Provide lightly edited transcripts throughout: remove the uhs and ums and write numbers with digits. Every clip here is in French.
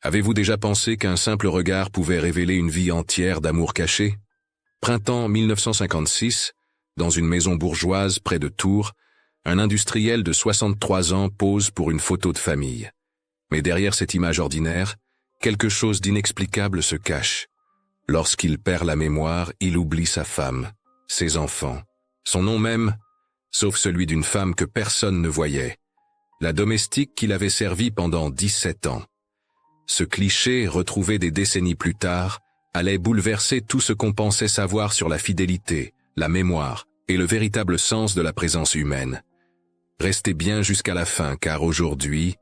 Avez-vous déjà pensé qu'un simple regard pouvait révéler une vie entière d'amour caché? Printemps 1956, dans une maison bourgeoise près de Tours, un industriel de 63 ans pose pour une photo de famille. Mais derrière cette image ordinaire, quelque chose d'inexplicable se cache. Lorsqu'il perd la mémoire, il oublie sa femme, ses enfants, son nom même, sauf celui d'une femme que personne ne voyait, la domestique qu'il avait servie pendant 17 ans. Ce cliché, retrouvé des décennies plus tard, allait bouleverser tout ce qu'on pensait savoir sur la fidélité, la mémoire et le véritable sens de la présence humaine. Restez bien jusqu'à la fin, car aujourd'hui,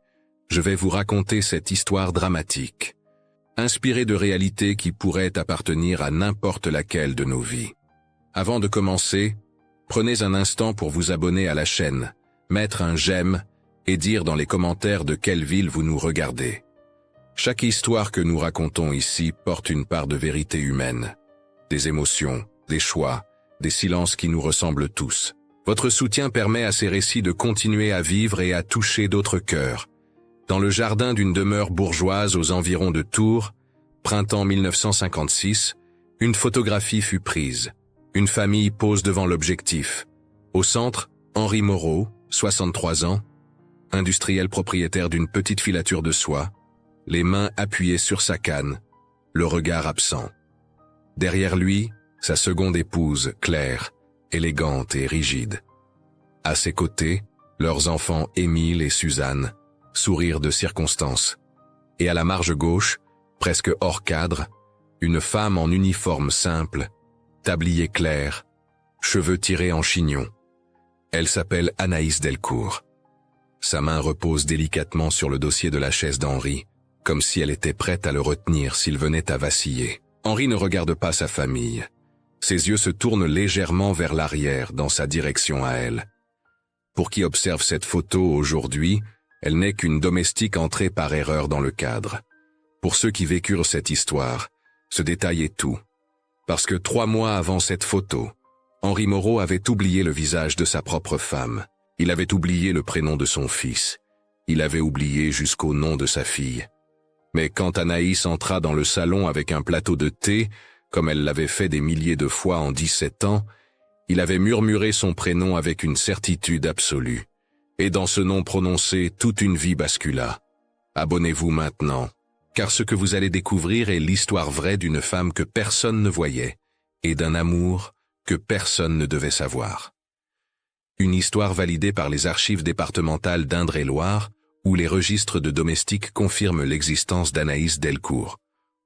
je vais vous raconter cette histoire dramatique, inspirée de réalités qui pourraient appartenir à n'importe laquelle de nos vies. Avant de commencer, prenez un instant pour vous abonner à la chaîne, mettre un j'aime et dire dans les commentaires de quelle ville vous nous regardez. Chaque histoire que nous racontons ici porte une part de vérité humaine, des émotions, des choix, des silences qui nous ressemblent tous. Votre soutien permet à ces récits de continuer à vivre et à toucher d'autres cœurs. Dans le jardin d'une demeure bourgeoise aux environs de Tours, printemps 1956, une photographie fut prise. Une famille pose devant l'objectif. Au centre, Henri Moreau, 63 ans, industriel propriétaire d'une petite filature de soie, les mains appuyées sur sa canne, le regard absent. Derrière lui, sa seconde épouse, Claire, élégante et rigide. À ses côtés, leurs enfants Émile et Suzanne, sourire de circonstance. Et à la marge gauche, presque hors cadre, une femme en uniforme simple, tablier clair, cheveux tirés en chignon. Elle s'appelle Anaïs Delcourt. Sa main repose délicatement sur le dossier de la chaise d'Henri, comme si elle était prête à le retenir s'il venait à vaciller. Henri ne regarde pas sa famille. Ses yeux se tournent légèrement vers l'arrière, dans sa direction à elle. Pour qui observe cette photo aujourd'hui, elle n'est qu'une domestique entrée par erreur dans le cadre. Pour ceux qui vécurent cette histoire, ce détail est tout. Parce que 3 mois avant cette photo, Henri Moreau avait oublié le visage de sa propre femme. Il avait oublié le prénom de son fils. Il avait oublié jusqu'au nom de sa fille. Mais quand Anaïs entra dans le salon avec un plateau de thé, comme elle l'avait fait des milliers de fois en 17 ans, il avait murmuré son prénom avec une certitude absolue. Et dans ce nom prononcé, toute une vie bascula. Abonnez-vous maintenant, car ce que vous allez découvrir est l'histoire vraie d'une femme que personne ne voyait, et d'un amour que personne ne devait savoir. Une histoire validée par les archives départementales d'Indre-et-Loire, où les registres de domestiques confirment l'existence d'Anaïs Delcourt,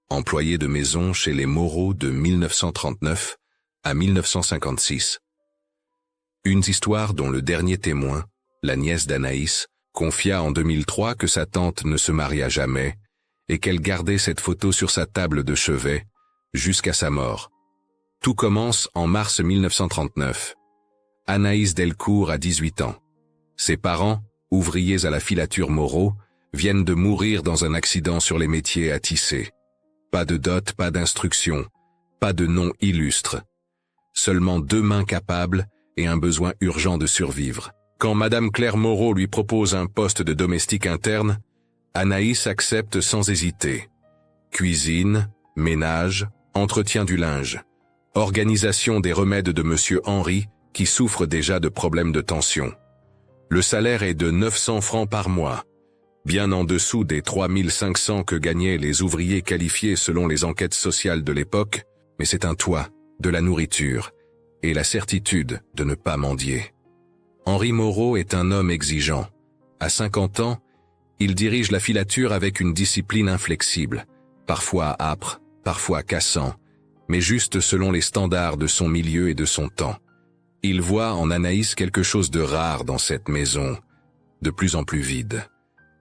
employée de maison chez les Moreau de 1939 à 1956. Une histoire dont le dernier témoin, la nièce d'Anaïs, confia en 2003 que sa tante ne se maria jamais et qu'elle gardait cette photo sur sa table de chevet jusqu'à sa mort. Tout commence en mars 1939. Anaïs Delcourt a 18 ans. Ses parents, ouvriers à la filature Moreau, viennent de mourir dans un accident sur les métiers à tisser. Pas de dot, pas d'instruction, pas de nom illustre. Seulement 2 mains capables et un besoin urgent de survivre. Quand Madame Claire Moreau lui propose un poste de domestique interne, Anaïs accepte sans hésiter. Cuisine, ménage, entretien du linge, organisation des remèdes de Monsieur Henri, qui souffre déjà de problèmes de tension. Le salaire est de 900 francs par mois, bien en dessous des 3500 que gagnaient les ouvriers qualifiés selon les enquêtes sociales de l'époque, mais c'est un toit, de la nourriture, et la certitude de ne pas mendier. Henri Moreau est un homme exigeant. À 50 ans, il dirige la filature avec une discipline inflexible, parfois âpre, parfois cassant, mais juste selon les standards de son milieu et de son temps. Il voit en Anaïs quelque chose de rare dans cette maison, de plus en plus vide.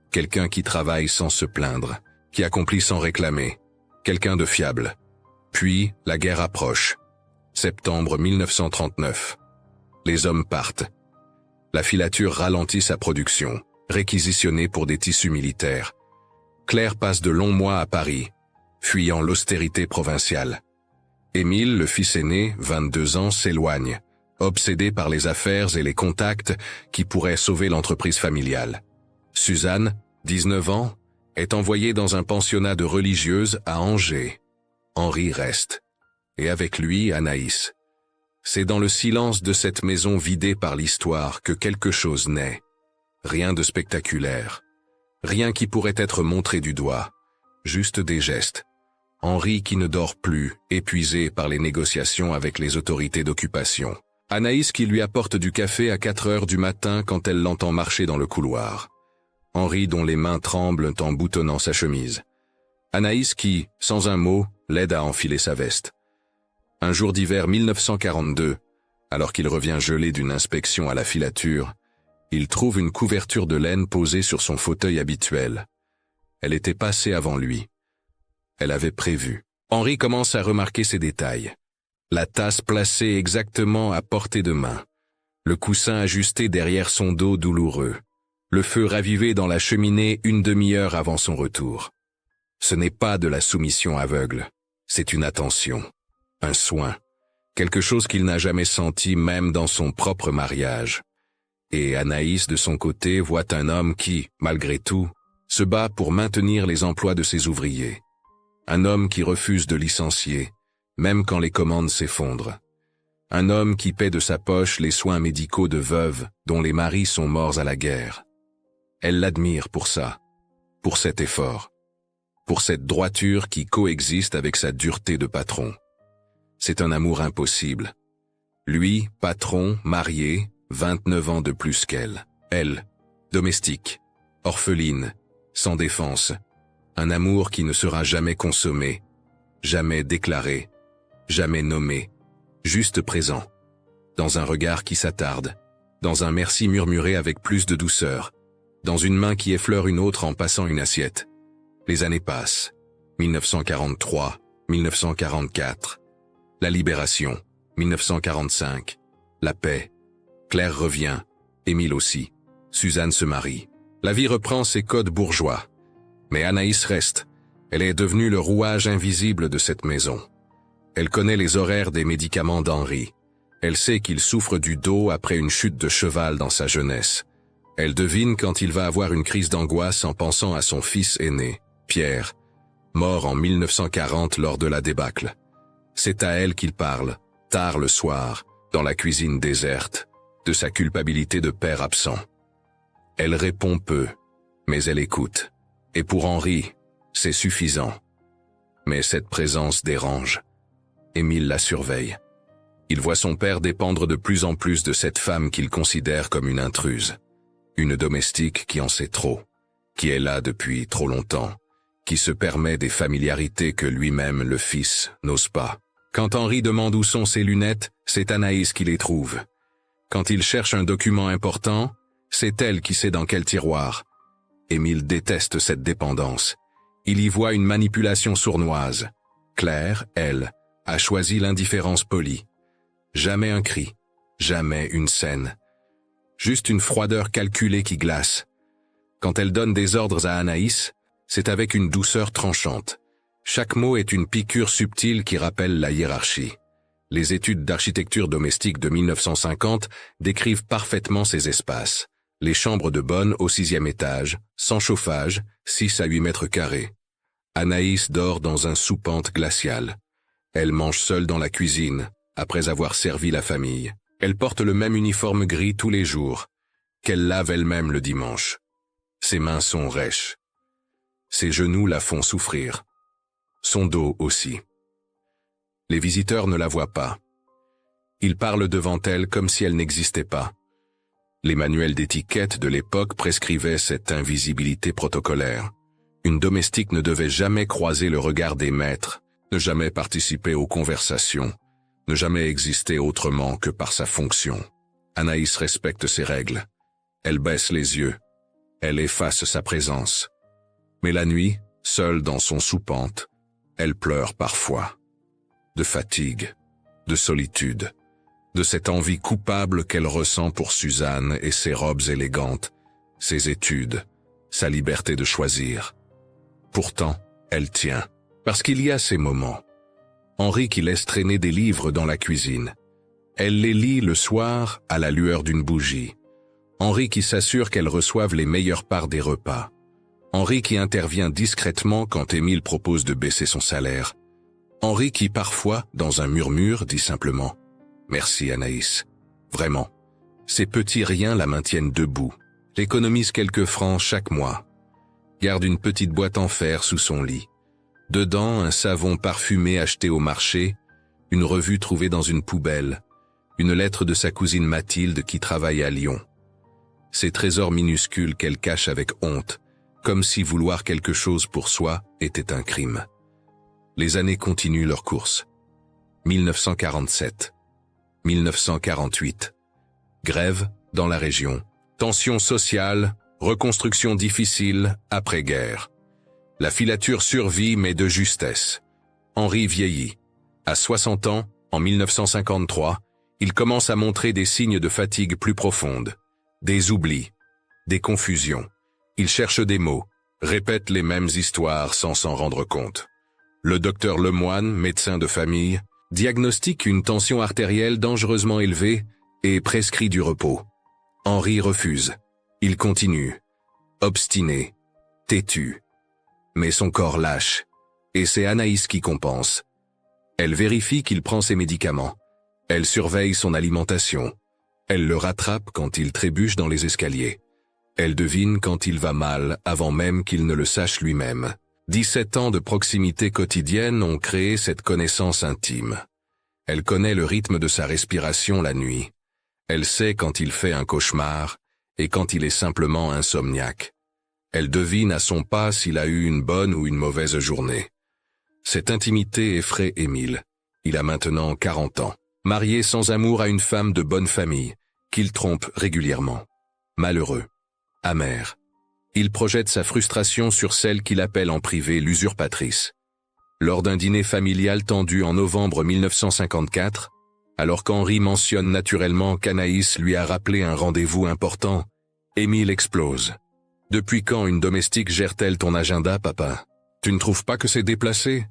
Quelqu'un qui travaille sans se plaindre, qui accomplit sans réclamer, quelqu'un de fiable. Puis, la guerre approche. Septembre 1939. Les hommes partent. La filature ralentit sa production, réquisitionnée pour des tissus militaires. Claire passe de longs mois à Paris, fuyant l'austérité provinciale. Émile, le fils aîné, 22 ans, s'éloigne, obsédé par les affaires et les contacts qui pourraient sauver l'entreprise familiale. Suzanne, 19 ans, est envoyé dans un pensionnat de religieuses à Angers. Henri reste. Et avec lui, Anaïs. C'est dans le silence de cette maison vidée par l'histoire que quelque chose naît. Rien de spectaculaire. Rien qui pourrait être montré du doigt. Juste des gestes. Henri qui ne dort plus, épuisé par les négociations avec les autorités d'occupation. Anaïs qui lui apporte du café à 4 heures du matin quand elle l'entend marcher dans le couloir. Henri dont les mains tremblent en boutonnant sa chemise. Anaïs qui, sans un mot, l'aide à enfiler sa veste. Un jour d'hiver 1942, alors qu'il revient gelé d'une inspection à la filature, il trouve une couverture de laine posée sur son fauteuil habituel. Elle était passée avant lui. Elle avait prévu. Henri commence à remarquer ces détails. La tasse placée exactement à portée de main. Le coussin ajusté derrière son dos douloureux. Le feu ravivé dans la cheminée une demi-heure avant son retour. Ce n'est pas de la soumission aveugle. C'est une attention. Un soin, quelque chose qu'il n'a jamais senti même dans son propre mariage. Et Anaïs, de son côté, voit un homme qui, malgré tout, se bat pour maintenir les emplois de ses ouvriers. Un homme qui refuse de licencier, même quand les commandes s'effondrent. Un homme qui paie de sa poche les soins médicaux de veuves dont les maris sont morts à la guerre. Elle l'admire pour ça, pour cet effort, pour cette droiture qui coexiste avec sa dureté de patron. C'est un amour impossible. Lui, patron, marié, 29 ans de plus qu'elle. Elle, domestique, orpheline, sans défense. Un amour qui ne sera jamais consommé, jamais déclaré, jamais nommé, juste présent. Dans un regard qui s'attarde, dans un merci murmuré avec plus de douceur, dans une main qui effleure une autre en passant une assiette. Les années passent. 1943, 1944. La libération, 1945. La paix. Claire revient. Émile aussi. Suzanne se marie. La vie reprend ses codes bourgeois. Mais Anaïs reste. Elle est devenue le rouage invisible de cette maison. Elle connaît les horaires des médicaments d'Henri. Elle sait qu'il souffre du dos après une chute de cheval dans sa jeunesse. Elle devine quand il va avoir une crise d'angoisse en pensant à son fils aîné, Pierre, mort en 1940 lors de la débâcle. C'est à elle qu'il parle, tard le soir, dans la cuisine déserte, de sa culpabilité de père absent. Elle répond peu, mais elle écoute. Et pour Henri, c'est suffisant. Mais cette présence dérange. Émile la surveille. Il voit son père dépendre de plus en plus de cette femme qu'il considère comme une intruse. Une domestique qui en sait trop, qui est là depuis trop longtemps, qui se permet des familiarités que lui-même, le fils, n'ose pas. Quand Henri demande où sont ses lunettes, c'est Anaïs qui les trouve. Quand il cherche un document important, c'est elle qui sait dans quel tiroir. Émile déteste cette dépendance. Il y voit une manipulation sournoise. Claire, elle, a choisi l'indifférence polie. Jamais un cri, jamais une scène. Juste une froideur calculée qui glace. Quand elle donne des ordres à Anaïs, c'est avec une douceur tranchante. Chaque mot est une piqûre subtile qui rappelle la hiérarchie. Les études d'architecture domestique de 1950 décrivent parfaitement ces espaces. Les chambres de bonne au 6e étage, sans chauffage, 6 à 8 mètres carrés. Anaïs dort dans un soupente glacial. Elle mange seule dans la cuisine, après avoir servi la famille. Elle porte le même uniforme gris tous les jours, qu'elle lave elle-même le dimanche. Ses mains sont rêches. Ses genoux la font souffrir. Son dos aussi. Les visiteurs ne la voient pas. Ils parlent devant elle comme si elle n'existait pas. Les manuels d'étiquette de l'époque prescrivaient cette invisibilité protocolaire. Une domestique ne devait jamais croiser le regard des maîtres, ne jamais participer aux conversations, ne jamais exister autrement que par sa fonction. Anaïs respecte ces règles. Elle baisse les yeux. Elle efface sa présence. Mais la nuit, seule dans son soupente, elle pleure parfois. De fatigue, de solitude, de cette envie coupable qu'elle ressent pour Suzanne et ses robes élégantes, ses études, sa liberté de choisir. Pourtant, elle tient, parce qu'il y a ces moments. Henri qui laisse traîner des livres dans la cuisine. Elle les lit le soir à la lueur d'une bougie. Henri qui s'assure qu'elles reçoivent les meilleures parts des repas. Henri qui intervient discrètement quand Émile propose de baisser son salaire. Henri qui parfois, dans un murmure, dit simplement « Merci Anaïs, vraiment. Ces petits riens la maintiennent debout, économise quelques francs chaque mois. Garde une petite boîte en fer sous son lit. Dedans, un savon parfumé acheté au marché, une revue trouvée dans une poubelle, une lettre de sa cousine Mathilde qui travaille à Lyon. Ces trésors minuscules qu'elle cache avec honte, comme si vouloir quelque chose pour soi était un crime. Les années continuent leur course. 1947, 1948. Grève dans la région. Tensions sociales, reconstruction difficile après-guerre. La filature survit mais de justesse. Henri vieillit. À 60 ans, en 1953, il commence à montrer des signes de fatigue plus profonde. Des oublis, des confusions. Il cherche des mots, répète les mêmes histoires sans s'en rendre compte. Le docteur Lemoine, médecin de famille, diagnostique une tension artérielle dangereusement élevée et prescrit du repos. Henri refuse. Il continue, obstiné, têtu. Mais son corps lâche, et c'est Anaïs qui compense. Elle vérifie qu'il prend ses médicaments. Elle surveille son alimentation. Elle le rattrape quand il trébuche dans les escaliers. Elle devine quand il va mal avant même qu'il ne le sache lui-même. 17 ans de proximité quotidienne ont créé cette connaissance intime. Elle connaît le rythme de sa respiration la nuit. Elle sait quand il fait un cauchemar et quand il est simplement insomniaque. Elle devine à son pas s'il a eu une bonne ou une mauvaise journée. Cette intimité effraie Émile. Il a maintenant 40 ans. Marié sans amour à une femme de bonne famille, qu'il trompe régulièrement. Malheureux. Amer. Il projette sa frustration sur celle qu'il appelle en privé l'usurpatrice. Lors d'un dîner familial tendu en novembre 1954, alors qu'Henri mentionne naturellement qu'Anaïs lui a rappelé un rendez-vous important, Émile explose. « Depuis quand une domestique gère-t-elle ton agenda, papa? Tu ne trouves pas que c'est déplacé ?»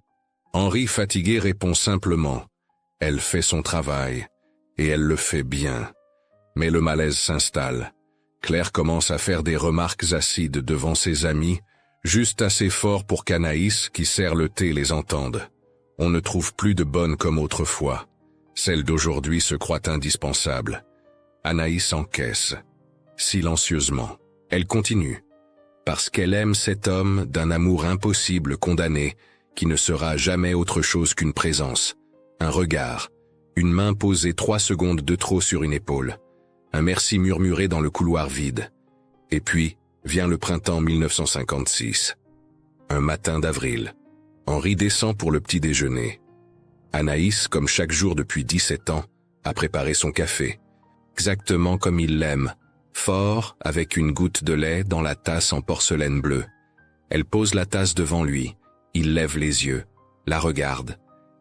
Henri, fatigué, répond simplement « Elle fait son travail, et elle le fait bien. » Mais le malaise s'installe. Claire commence à faire des remarques acides devant ses amis, juste assez fort pour qu'Anaïs, qui sert le thé, les entende. On ne trouve plus de bonnes comme autrefois. Celle d'aujourd'hui se croit indispensable. Anaïs encaisse. Silencieusement. Elle continue. Parce qu'elle aime cet homme d'un amour impossible condamné, qui ne sera jamais autre chose qu'une présence, un regard, une main posée 3 secondes de trop sur une épaule, un merci murmuré dans le couloir vide. Et puis, vient le printemps 1956. Un matin d'avril. Henri descend pour le petit déjeuner. Anaïs, comme chaque jour depuis 17 ans, a préparé son café. Exactement comme il l'aime, fort, avec une goutte de lait dans la tasse en porcelaine bleue. Elle pose la tasse devant lui. Il lève les yeux, la regarde,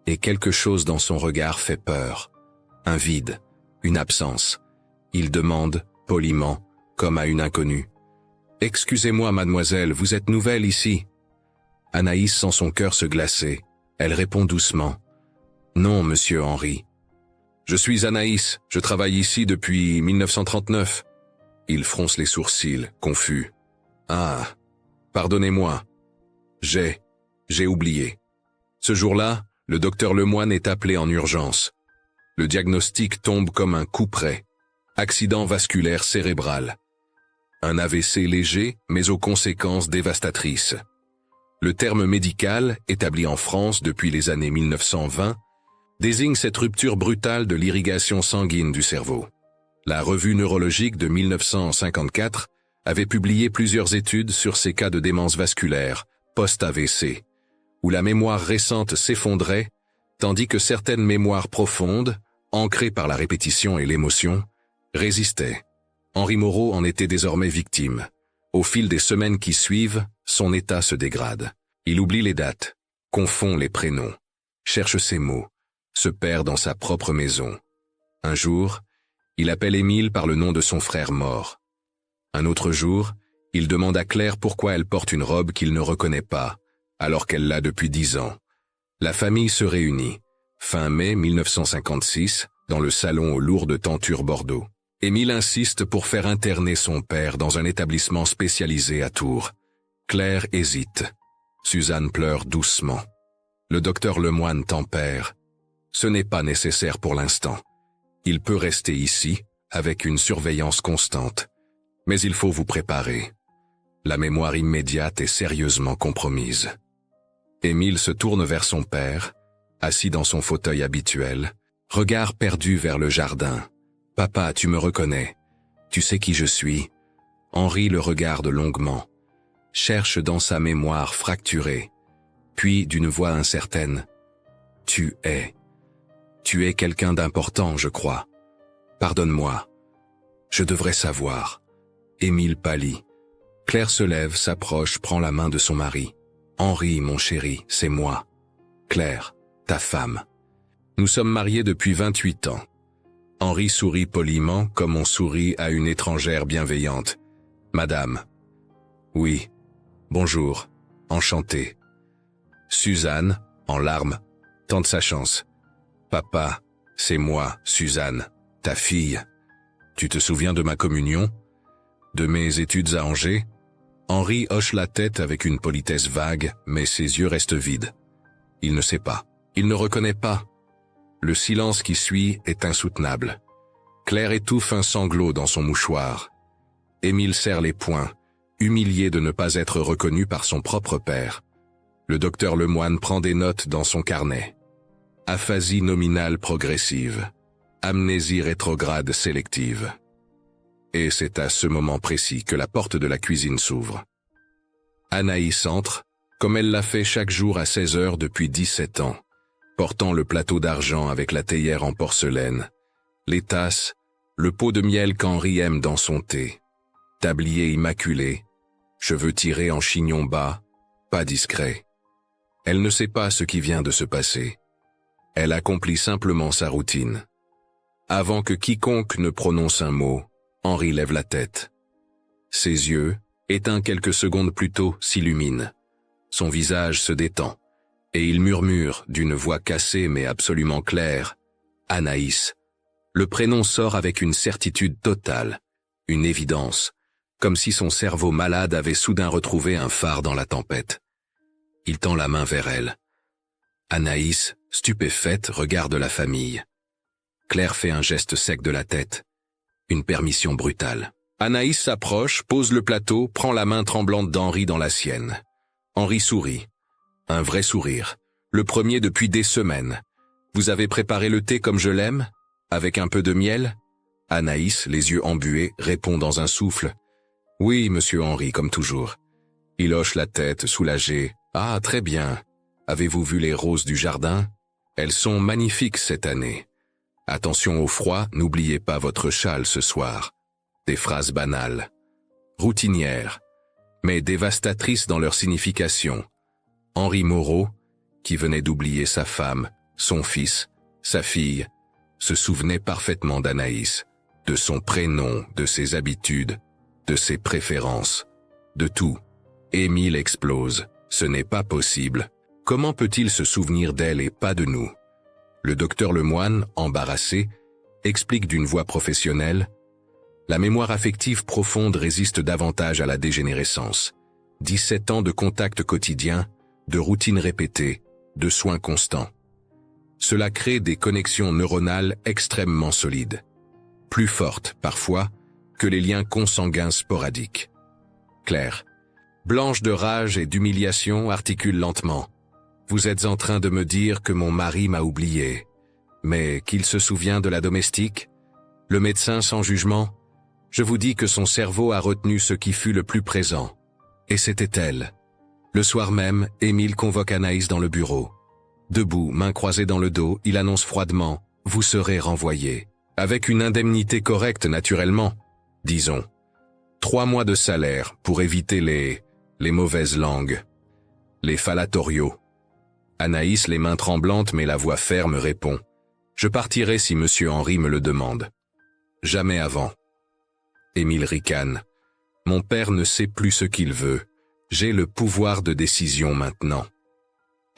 et quelque chose dans son regard fait peur. Un vide, une absence. Il demande, poliment, comme à une inconnue. « Excusez-moi, mademoiselle, vous êtes nouvelle ici ?» Anaïs sent son cœur se glacer. Elle répond doucement. « Non, monsieur Henri. »« Je suis Anaïs, je travaille ici depuis 1939. » Il fronce les sourcils, confus. « Ah, pardonnez-moi. J'ai oublié. » Ce jour-là, le docteur Lemoine est appelé en urgence. Le diagnostic tombe comme un coup près. Accident vasculaire cérébral. Un AVC léger, mais aux conséquences dévastatrices. Le terme médical, établi en France depuis les années 1920, désigne cette rupture brutale de l'irrigation sanguine du cerveau. La revue neurologique de 1954 avait publié plusieurs études sur ces cas de démence vasculaire, post-AVC, où la mémoire récente s'effondrait, tandis que certaines mémoires profondes, ancrées par la répétition et l'émotion, résistaient. Henri Moreau en était désormais victime. Au fil des semaines qui suivent, son état se dégrade. Il oublie les dates, confond les prénoms, cherche ses mots, se perd dans sa propre maison. Un jour, il appelle Émile par le nom de son frère mort. Un autre jour, il demande à Claire pourquoi elle porte une robe qu'il ne reconnaît pas, alors qu'elle l'a depuis 10 ans. La famille se réunit, fin mai 1956, dans le salon aux lourdes tentures Bordeaux. Émile insiste pour faire interner son père dans un établissement spécialisé à Tours. Claire hésite. Suzanne pleure doucement. Le docteur Lemoine tempère. Ce n'est pas nécessaire pour l'instant. Il peut rester ici, avec une surveillance constante. Mais il faut vous préparer. La mémoire immédiate est sérieusement compromise. Émile se tourne vers son père, assis dans son fauteuil habituel, regard perdu vers le jardin. « Papa, tu me reconnais. Tu sais qui je suis ?» Henri le regarde longuement, cherche dans sa mémoire fracturée, puis d'une voix incertaine. « Tu es quelqu'un d'important, je crois. Pardonne-moi. Je devrais savoir. » Émile pâlit. Claire se lève, s'approche, prend la main de son mari. « Henri, mon chéri, c'est moi. Claire, ta femme. Nous sommes mariés depuis 28 ans. » Henri sourit poliment comme on sourit à une étrangère bienveillante. « Madame. »« Oui. Bonjour. Enchanté. » Suzanne, en larmes, tente sa chance. « Papa, c'est moi, Suzanne, ta fille. Tu te souviens de ma communion? De mes études à Angers ?» Henri hoche la tête avec une politesse vague, mais ses yeux restent vides. Il ne sait pas. Il ne reconnaît pas. Le silence qui suit est insoutenable. Claire étouffe un sanglot dans son mouchoir. Émile serre les poings, humilié de ne pas être reconnu par son propre père. Le docteur Lemoine prend des notes dans son carnet. Aphasie nominale progressive. Amnésie rétrograde sélective. Et c'est à ce moment précis que la porte de la cuisine s'ouvre. Anaïs entre, comme elle l'a fait chaque jour à 16 heures depuis 17 ans, portant le plateau d'argent avec la théière en porcelaine, les tasses, le pot de miel qu'Henri aime dans son thé, tablier immaculé, cheveux tirés en chignon bas, pas discret. Elle ne sait pas ce qui vient de se passer. Elle accomplit simplement sa routine. Avant que quiconque ne prononce un mot, Henri lève la tête. Ses yeux, éteints quelques secondes plus tôt, s'illuminent. Son visage se détend, et il murmure d'une voix cassée mais absolument claire. « Anaïs ». Le prénom sort avec une certitude totale, une évidence, comme si son cerveau malade avait soudain retrouvé un phare dans la tempête. Il tend la main vers elle. Anaïs, stupéfaite, regarde la famille. Claire fait un geste sec de la tête. Une permission brutale. Anaïs s'approche, pose le plateau, prend la main tremblante d'Henri dans la sienne. Henri sourit. Un vrai sourire. Le premier depuis des semaines. « Vous avez préparé le thé comme je l'aime? Avec un peu de miel ?» Anaïs, les yeux embués, répond dans un souffle. « Oui, monsieur Henri, comme toujours. » Il hoche la tête, soulagé. « Ah, très bien. Avez-vous vu les roses du jardin? Elles sont magnifiques cette année. Attention au froid, n'oubliez pas votre châle ce soir. » Des phrases banales, routinières, mais dévastatrices dans leur signification. Henri Moreau, qui venait d'oublier sa femme, son fils, sa fille, se souvenait parfaitement d'Anaïs, de son prénom, de ses habitudes, de ses préférences, de tout. Émile explose. Ce n'est pas possible. Comment peut-il se souvenir d'elle et pas de nous? Le docteur Lemoine, embarrassé, explique d'une voix professionnelle. La mémoire affective profonde résiste davantage à la dégénérescence. 17 ans de contact quotidien, de routine répétée, de soins constants. Cela crée des connexions neuronales extrêmement solides. Plus fortes, parfois, que les liens consanguins sporadiques. Claire, blanche de rage et d'humiliation, articule lentement. Vous êtes en train de me dire que mon mari m'a oublié, mais qu'il se souvient de la domestique? Le médecin sans jugement? Je vous dis que son cerveau a retenu ce qui fut le plus présent. Et c'était elle. Le soir même, Émile convoque Anaïs dans le bureau. Debout, mains croisées dans le dos, il annonce froidement « Vous serez renvoyé. Avec une indemnité correcte, naturellement. Disons. 3 mois de salaire pour éviter les mauvaises langues. Les falatoriaux. » Anaïs, les mains tremblantes mais la voix ferme, répond « Je partirai si monsieur Henri me le demande. Jamais avant. » Émile ricane. « Mon père ne sait plus ce qu'il veut. J'ai le pouvoir de décision maintenant. »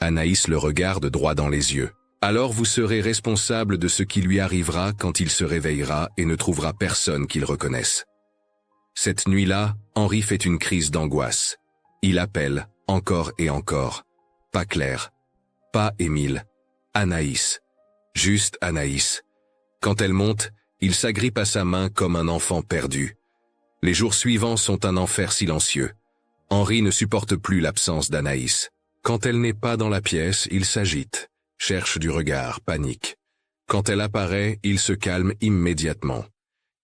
Anaïs le regarde droit dans les yeux. « Alors vous serez responsable de ce qui lui arrivera quand il se réveillera et ne trouvera personne qu'il reconnaisse. » Cette nuit-là, Henri fait une crise d'angoisse. Il appelle, encore et encore. Pas Claire. Pas Émile. Anaïs. Juste Anaïs. Quand elle monte, il s'agrippe à sa main comme un enfant perdu. Les jours suivants sont un enfer silencieux. Henri ne supporte plus l'absence d'Anaïs. Quand elle n'est pas dans la pièce, il s'agite, cherche du regard, panique. Quand elle apparaît, il se calme immédiatement.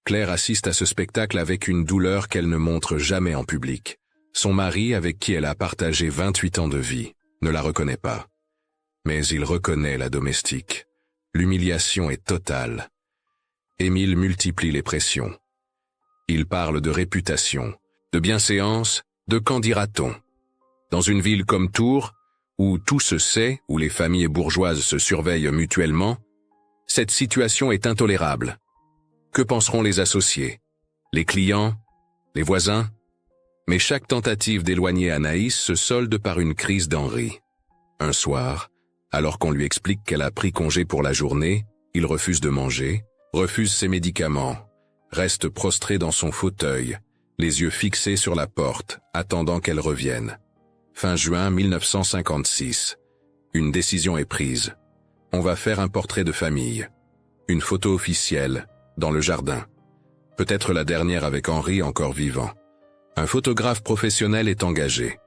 Claire assiste à ce spectacle avec une douleur qu'elle ne montre jamais en public. Son mari, avec qui elle a partagé 28 ans de vie, ne la reconnaît pas. Mais il reconnaît la domestique. L'humiliation est totale. Émile multiplie les pressions. Il parle de réputation, de bienséance, de qu'en dira-t-on. Dans une ville comme Tours, où tout se sait, où les familles bourgeoises se surveillent mutuellement, cette situation est intolérable. Que penseront les associés, les clients, les voisins? Mais chaque tentative d'éloigner Anaïs se solde par une crise d'Henri. Un soir, alors qu'on lui explique qu'elle a pris congé pour la journée, il refuse de manger, refuse ses médicaments, reste prostré dans son fauteuil, les yeux fixés sur la porte, attendant qu'elle revienne. Fin juin 1956. Une décision est prise. On va faire un portrait de famille. Une photo officielle, dans le jardin. Peut-être la dernière avec Henri encore vivant. Un photographe professionnel est engagé.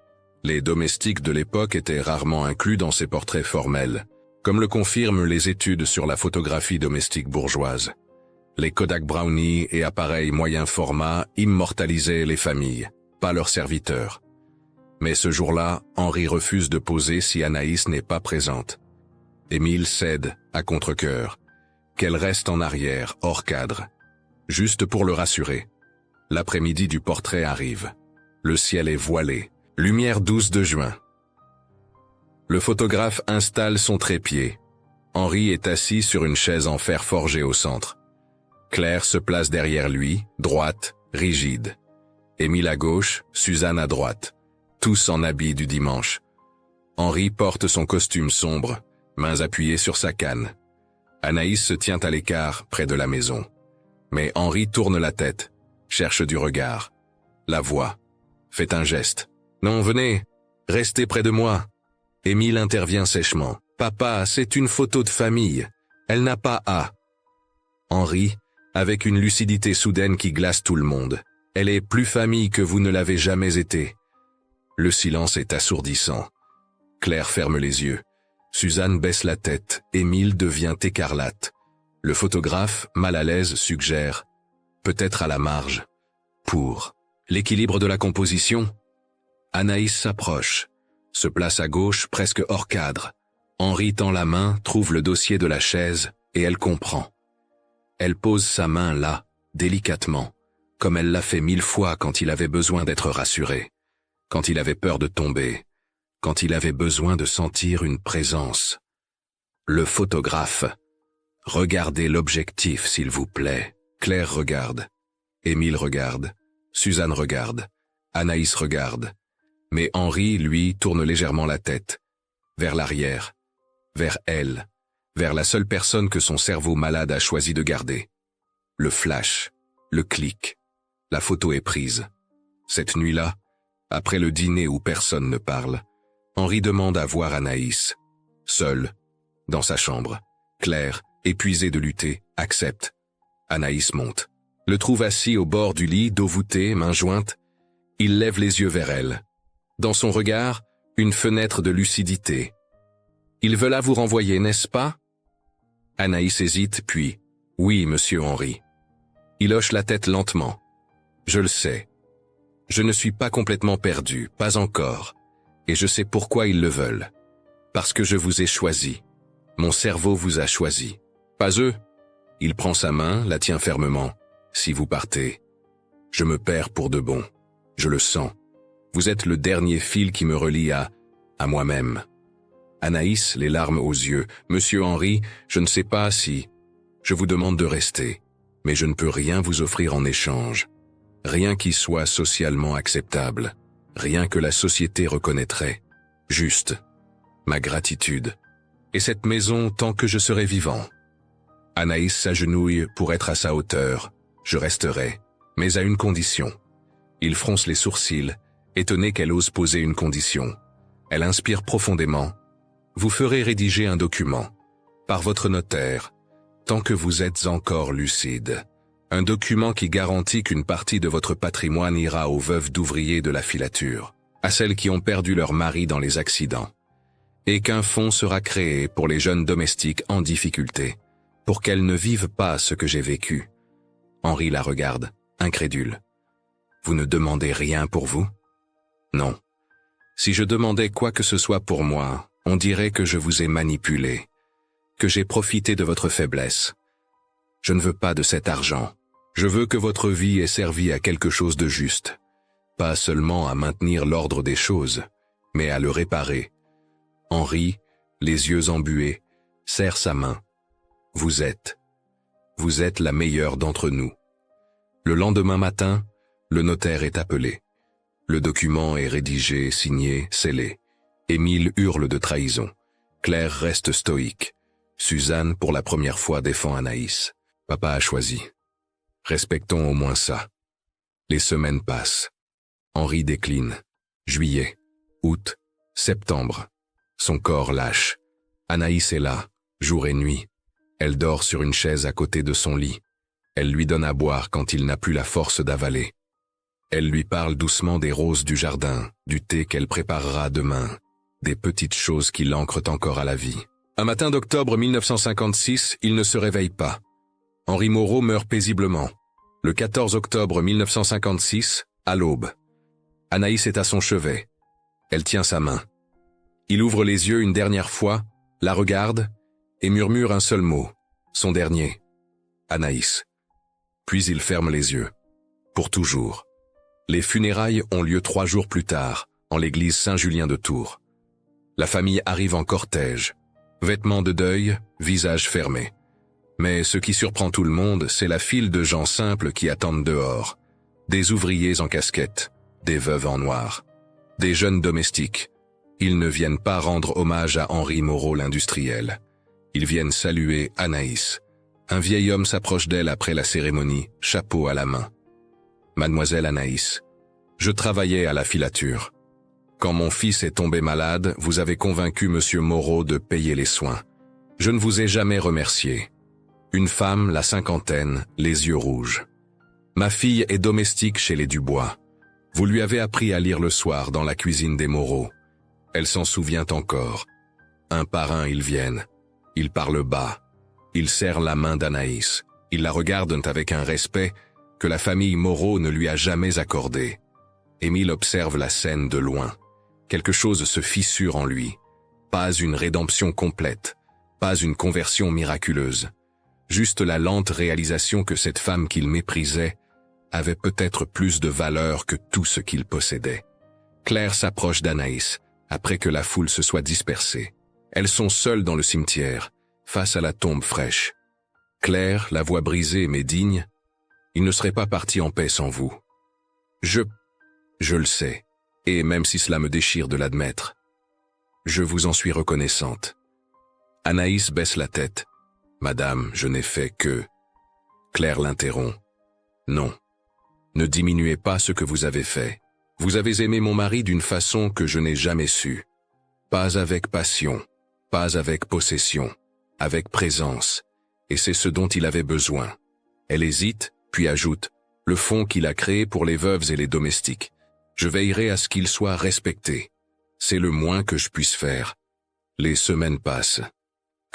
Les domestiques de l'époque étaient rarement inclus dans ces portraits formels, comme le confirment les études sur la photographie domestique bourgeoise. Les Kodak Brownie et appareils moyen format immortalisaient les familles, pas leurs serviteurs. Mais ce jour-là, Henri refuse de poser si Anaïs n'est pas présente. Émile cède, à contre-cœur, qu'elle reste en arrière, hors cadre, juste pour le rassurer. L'après-midi du portrait arrive. Le ciel est voilé, lumière douce de juin. Le photographe installe son trépied. Henri est assis sur une chaise en fer forgé au centre. Claire se place derrière lui, droite, rigide. Émile à gauche, Suzanne à droite, tous en habit du dimanche. Henri porte son costume sombre, mains appuyées sur sa canne. Anaïs se tient à l'écart, près de la maison. Mais Henri tourne la tête, cherche du regard. La voit, fait un geste. « Non, venez, restez près de moi. » Émile intervient sèchement. « Papa, c'est une photo de famille. Elle n'a pas à. » Henri, avec une lucidité soudaine qui glace tout le monde. « Elle est plus famille que vous ne l'avez jamais été. » Le silence est assourdissant. Claire ferme les yeux. Suzanne baisse la tête. Émile devient écarlate. Le photographe, mal à l'aise, suggère « peut-être à la marge. » Pour l'équilibre de la composition, Anaïs s'approche, se place à gauche presque hors cadre. Henri tend la main, trouve le dossier de la chaise et elle comprend. Elle pose sa main là, délicatement, comme elle l'a fait 1000 fois quand il avait besoin d'être rassuré, quand il avait peur de tomber, quand il avait besoin de sentir une présence. Le photographe. Regardez l'objectif, s'il vous plaît. Claire regarde. Émile regarde. Suzanne regarde. Anaïs regarde. Mais Henri, lui, tourne légèrement la tête. Vers l'arrière. Vers elle. Vers la seule personne que son cerveau malade a choisi de garder. Le flash. Le clic. La photo est prise. Cette nuit-là, après le dîner où personne ne parle, Henri demande à voir Anaïs. Seule. Dans sa chambre. Claire, épuisée de lutter, accepte. Anaïs monte. Le trouve assis au bord du lit, dos voûté, mains jointes. Il lève les yeux vers elle. Dans son regard, une fenêtre de lucidité. Il veut là vous renvoyer, n'est-ce pas? Anaïs hésite, puis « Oui, monsieur Henri. » Il hoche la tête lentement. « Je le sais. Je ne suis pas complètement perdu, pas encore. Et je sais pourquoi ils le veulent. Parce que je vous ai choisi. Mon cerveau vous a choisi. Pas eux. » Il prend sa main, la tient fermement. « Si vous partez, je me perds pour de bon. Je le sens. Vous êtes le dernier fil qui me relie à moi-même. » Anaïs, les larmes aux yeux. « Monsieur Henri, je ne sais pas si... Je vous demande de rester, mais je ne peux rien vous offrir en échange. Rien qui soit socialement acceptable. Rien que la société reconnaîtrait. Juste. Ma gratitude. Et cette maison tant que je serai vivant. » Anaïs s'agenouille pour être à sa hauteur. « Je resterai, mais à une condition. » Il fronce les sourcils. étonné qu'elle ose poser une condition. Elle inspire profondément. Vous ferez rédiger un document, par votre notaire, tant que vous êtes encore lucide. Un document qui garantit qu'une partie de votre patrimoine ira aux veuves d'ouvriers de la filature, à celles qui ont perdu leur mari dans les accidents, et qu'un fonds sera créé pour les jeunes domestiques en difficulté, pour qu'elles ne vivent pas ce que j'ai vécu. Henri la regarde, incrédule. Vous ne demandez rien pour vous? Non. Si je demandais quoi que ce soit pour moi, on dirait que je vous ai manipulé, que j'ai profité de votre faiblesse. Je ne veux pas de cet argent. Je veux que votre vie ait servi à quelque chose de juste, pas seulement à maintenir l'ordre des choses, mais à le réparer. Henri, les yeux embués, serre sa main. Vous êtes la meilleure d'entre nous. Le lendemain matin, le notaire est appelé. Le document est rédigé, signé, scellé. Émile hurle de trahison. Claire reste stoïque. Suzanne, pour la première fois, défend Anaïs. Papa a choisi. Respectons au moins ça. Les semaines passent. Henri décline. Juillet, août, septembre. Son corps lâche. Anaïs est là, jour et nuit. Elle dort sur une chaise à côté de son lit. Elle lui donne à boire quand il n'a plus la force d'avaler. Elle lui parle doucement des roses du jardin, du thé qu'elle préparera demain, des petites choses qui l'ancrent encore à la vie. Un matin d'octobre 1956, il ne se réveille pas. Henri Moreau meurt paisiblement. Le 14 octobre 1956, à l'aube. Anaïs est à son chevet. Elle tient sa main. Il ouvre les yeux une dernière fois, la regarde, et murmure un seul mot, son dernier. Anaïs. Puis il ferme les yeux. Pour toujours. Les funérailles ont lieu 3 jours plus tard, en l'église Saint-Julien de Tours. La famille arrive en cortège. Vêtements de deuil, visage fermé. Mais ce qui surprend tout le monde, c'est la file de gens simples qui attendent dehors. Des ouvriers en casquette, des veuves en noir, des jeunes domestiques. Ils ne viennent pas rendre hommage à Henri Moreau l'industriel. Ils viennent saluer Anaïs. Un vieil homme s'approche d'elle après la cérémonie, chapeau à la main. Mademoiselle Anaïs, je travaillais à la filature. Quand mon fils est tombé malade, vous avez convaincu monsieur Moreau de payer les soins. Je ne vous ai jamais remercié. Une femme, la cinquantaine, les yeux rouges. Ma fille est domestique chez les Dubois. Vous lui avez appris à lire le soir dans la cuisine des Moreau. Elle s'en souvient encore. Un par un, ils viennent. Ils parlent bas. Ils serrent la main d'Anaïs. Ils la regardent avec un respect que la famille Moreau ne lui a jamais accordé. Émile observe la scène de loin. Quelque chose se fissure en lui. Pas une rédemption complète. Pas une conversion miraculeuse. Juste la lente réalisation que cette femme qu'il méprisait avait peut-être plus de valeur que tout ce qu'il possédait. Claire s'approche d'Anaïs, après que la foule se soit dispersée. Elles sont seules dans le cimetière, face à la tombe fraîche. Claire, la voix brisée mais digne, il ne serait pas parti en paix sans vous. Je le sais, et même si cela me déchire de l'admettre, je vous en suis reconnaissante. Anaïs baisse la tête. Madame, je n'ai fait que... Claire l'interrompt. Non. Ne diminuez pas ce que vous avez fait. Vous avez aimé mon mari d'une façon que je n'ai jamais su. Pas avec passion, pas avec possession, avec présence, et c'est ce dont il avait besoin. Elle hésite, puis ajoute, le fonds qu'il a créé pour les veuves et les domestiques. Je veillerai à ce qu'il soit respecté. C'est le moins que je puisse faire. Les semaines passent.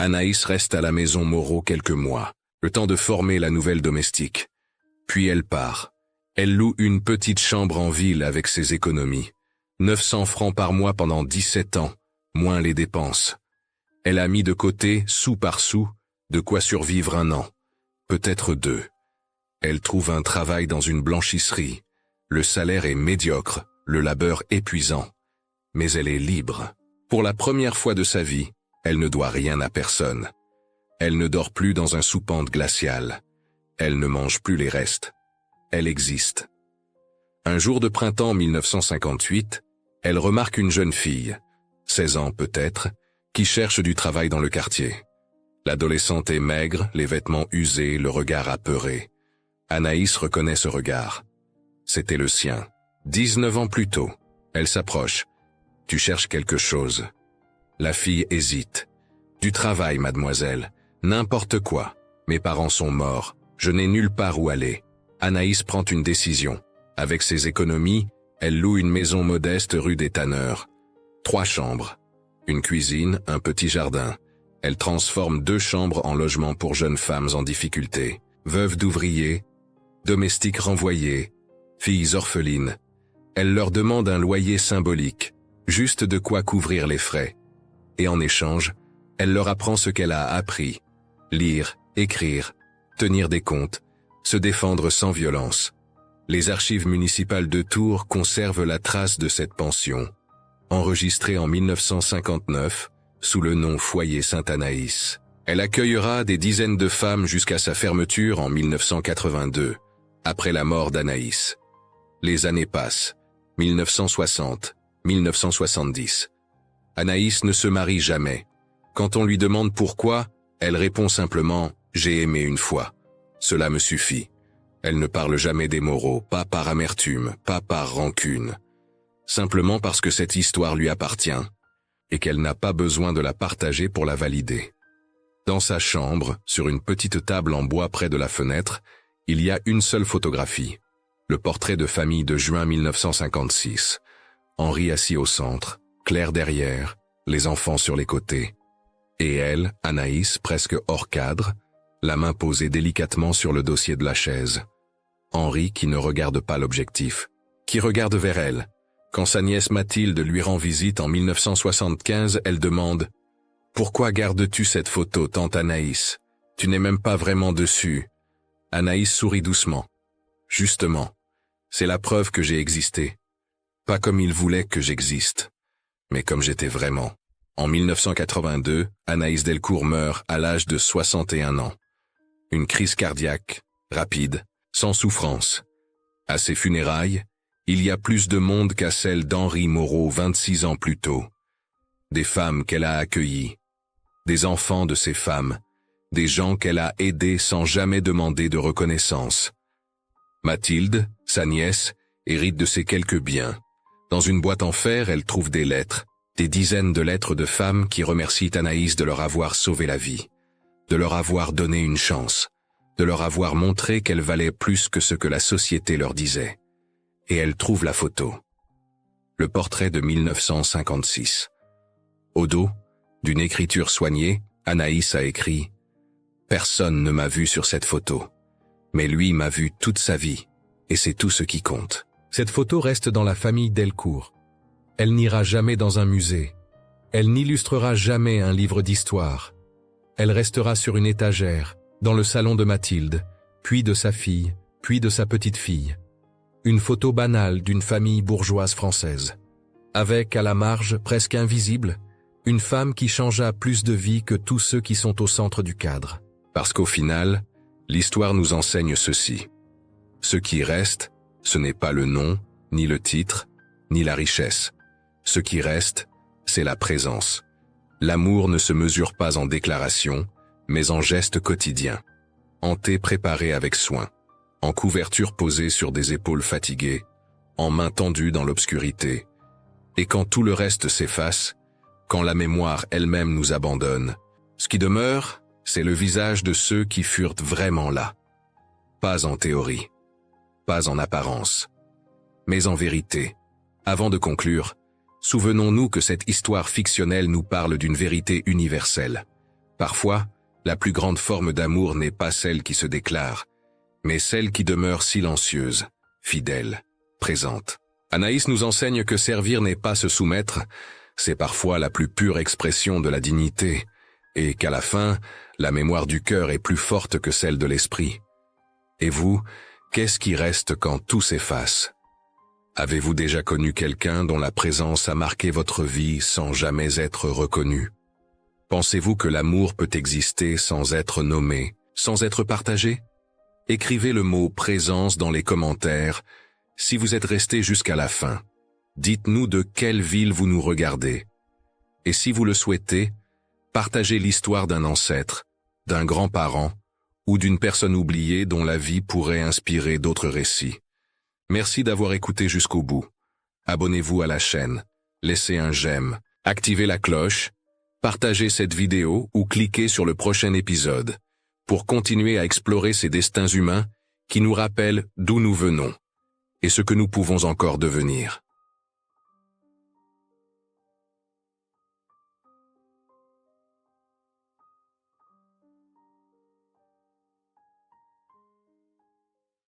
Anaïs reste à la maison Moreau quelques mois, le temps de former la nouvelle domestique. Puis elle part. Elle loue une petite chambre en ville avec ses économies. 900 francs par mois pendant 17 ans, moins les dépenses. Elle a mis de côté, sou par sou, de quoi survivre 1 an, peut-être 2. Elle trouve un travail dans une blanchisserie. Le salaire est médiocre, le labeur épuisant. Mais elle est libre. Pour la première fois de sa vie, elle ne doit rien à personne. Elle ne dort plus dans un soupente glacial. Elle ne mange plus les restes. Elle existe. Un jour de printemps 1958, elle remarque une jeune fille, 16 ans peut-être, qui cherche du travail dans le quartier. L'adolescente est maigre, les vêtements usés, le regard apeuré. Anaïs reconnaît ce regard. C'était le sien. 19 ans plus tôt, Elle s'approche. Tu cherches quelque chose. La fille hésite. Du travail, mademoiselle. N'importe quoi. Mes parents sont morts. Je n'ai nulle part où aller. Anaïs prend une décision. Avec ses économies, elle loue une maison modeste rue des Tanneurs. 3 chambres. Une cuisine, un petit jardin. Elle transforme 2 chambres en logement pour jeunes femmes en difficulté. Veuves d'ouvriers, domestiques renvoyés, filles orphelines. Elle leur demande un loyer symbolique, juste de quoi couvrir les frais. Et en échange, elle leur apprend ce qu'elle a appris. Lire, écrire, tenir des comptes, se défendre sans violence. Les archives municipales de Tours conservent la trace de cette pension. Enregistrée en 1959, sous le nom Foyer Sainte-Anaïs. Elle accueillera des dizaines de femmes jusqu'à sa fermeture en 1982, après la mort d'Anaïs. Les années passent. 1960, 1970. Anaïs ne se marie jamais. Quand on lui demande pourquoi, elle répond simplement « J'ai aimé une fois. Cela me suffit ». Elle ne parle jamais des moraux, pas par amertume, pas par rancune. Simplement parce que cette histoire lui appartient et qu'elle n'a pas besoin de la partager pour la valider. Dans sa chambre, sur une petite table en bois près de la fenêtre, il y a une seule photographie. Le portrait de famille de juin 1956. Henri assis au centre, Claire derrière, les enfants sur les côtés. Et elle, Anaïs, presque hors cadre, la main posée délicatement sur le dossier de la chaise. Henri qui ne regarde pas l'objectif, qui regarde vers elle. Quand sa nièce Mathilde lui rend visite en 1975, elle demande « Pourquoi gardes-tu cette photo, tante Anaïs? Tu n'es même pas vraiment dessus. » Anaïs sourit doucement. « Justement, c'est la preuve que j'ai existé. Pas comme il voulait que j'existe, mais comme j'étais vraiment. » En 1982, Anaïs Delcourt meurt à l'âge de 61 ans. Une crise cardiaque, rapide, sans souffrance. À ses funérailles, il y a plus de monde qu'à celle d'Henri Moreau 26 ans plus tôt. Des femmes qu'elle a accueillies, des enfants de ces femmes, des gens qu'elle a aidés sans jamais demander de reconnaissance. Mathilde, sa nièce, hérite de ses quelques biens. Dans une boîte en fer, elle trouve des lettres, des dizaines de lettres de femmes qui remercient Anaïs de leur avoir sauvé la vie, de leur avoir donné une chance, de leur avoir montré qu'elle valait plus que ce que la société leur disait. Et elle trouve la photo. Le portrait de 1956. Au dos, d'une écriture soignée, Anaïs a écrit « Personne ne m'a vu sur cette photo, mais lui m'a vu toute sa vie, et c'est tout ce qui compte. » Cette photo reste dans la famille Delcourt. Elle n'ira jamais dans un musée. Elle n'illustrera jamais un livre d'histoire. Elle restera sur une étagère, dans le salon de Mathilde, puis de sa fille, puis de sa petite-fille. Une photo banale d'une famille bourgeoise française. Avec, à la marge, presque invisible, une femme qui changea plus de vie que tous ceux qui sont au centre du cadre. Parce qu'au final, l'histoire nous enseigne ceci. Ce qui reste, ce n'est pas le nom, ni le titre, ni la richesse. Ce qui reste, c'est la présence. L'amour ne se mesure pas en déclarations, mais en gestes quotidiens. En thé préparé avec soin, en couverture posée sur des épaules fatiguées, en mains tendues dans l'obscurité. Et quand tout le reste s'efface, quand la mémoire elle-même nous abandonne, ce qui demeure, c'est le visage de ceux qui furent vraiment là. Pas en théorie, pas en apparence, mais en vérité. Avant de conclure, souvenons-nous que cette histoire fictionnelle nous parle d'une vérité universelle. Parfois, la plus grande forme d'amour n'est pas celle qui se déclare, mais celle qui demeure silencieuse, fidèle, présente. Anaïs nous enseigne que servir n'est pas se soumettre, c'est parfois la plus pure expression de la dignité, et qu'à la fin, la mémoire du cœur est plus forte que celle de l'esprit. Et vous, qu'est-ce qui reste quand tout s'efface? Avez-vous déjà connu quelqu'un dont la présence a marqué votre vie sans jamais être reconnu? Pensez-vous que l'amour peut exister sans être nommé, sans être partagé? Écrivez le mot « présence » dans les commentaires si vous êtes resté jusqu'à la fin. Dites-nous de quelle ville vous nous regardez. Et si vous le souhaitez, partagez l'histoire d'un ancêtre, d'un grand-parent ou d'une personne oubliée dont la vie pourrait inspirer d'autres récits. Merci d'avoir écouté jusqu'au bout. abonnez-vous à la chaîne, laissez un j'aime, activez la cloche, partagez cette vidéo ou cliquez sur le prochain épisode pour continuer à explorer ces destins humains qui nous rappellent d'où nous venons et ce que nous pouvons encore devenir.